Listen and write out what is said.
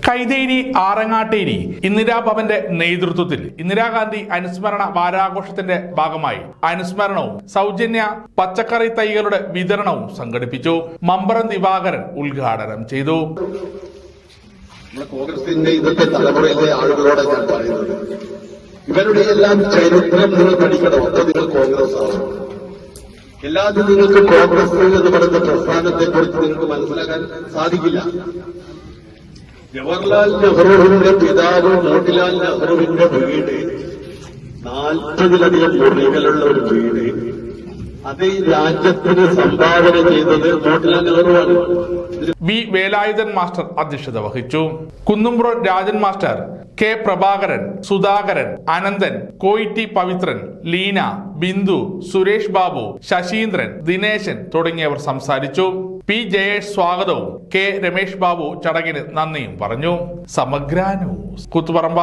കൈതേരി ആറങ്ങാട്ടേരി ഇന്ദിരാഭവന്റെ നേതൃത്വത്തിൽ ഇന്ദിരാഗാന്ധി അനുസ്മരണ വാരാഘോഷത്തിന്റെ ഭാഗമായി അനുസ്മരണവും സൗജന്യ പച്ചക്കറി തൈകളുടെ വിതരണവും സംഘടിപ്പിച്ചു. മമ്പറം ദിവാകരൻ ഉദ്ഘാടനം ചെയ്തു. കോൺഗ്രസിന്റെ ഇന്നത്തെ തലമുറയിലെ ആളുകളോട് ഞാൻ പറയുന്നത്, ഇവരുടെ എല്ലാം ചരിത്രം നിങ്ങൾ പഠിക്കണം. അപ്പോൾ നിങ്ങൾ കോൺഗ്രസ് ആവും. എല്ലാത്തിനും നിങ്ങൾക്ക് കോൺഗ്രസ് എന്ന് പറയുന്ന പ്രസ്ഥാനത്തെ കുറിച്ച് നിങ്ങൾക്ക് മനസ്സിലാക്കാൻ സാധിക്കില്ല. ജവഹർലാൽ നെഹ്റുവിന്റെ പിതാവ് മോട്ടിലാൽ നെഹ്റുവിന്റെ വീട് 40-ലധികം മുറികളുള്ള ഒരു വീട്, അത് ഈ രാജ്യത്തിന് സംഭാവന ചെയ്തത് മോട്ടിലാൽ നെഹ്റുവാണ്. വി വേലായുധൻ മാസ്റ്റർ അധ്യക്ഷത വഹിച്ചു. കുന്നുംപുറം രാജൻ മാസ്റ്റർ, കെ പ്രഭാകരൻ, സുധാകരൻ, അനന്തൻ, കോയിറ്റി പവിത്രൻ, ലീന, ബിന്ദു, സുരേഷ് ബാബു, ശശീന്ദ്രൻ, ദിനേശൻ തുടങ്ങിയവർ സംസാരിച്ചു. പി ജയേഷ് സ്വാഗതവും കെ രമേഷ് ബാബു ചടങ്ങിന് നന്ദിയും പറഞ്ഞു. സമഗ്ര ന്യൂസ്, കൂത്തുപറമ്പ.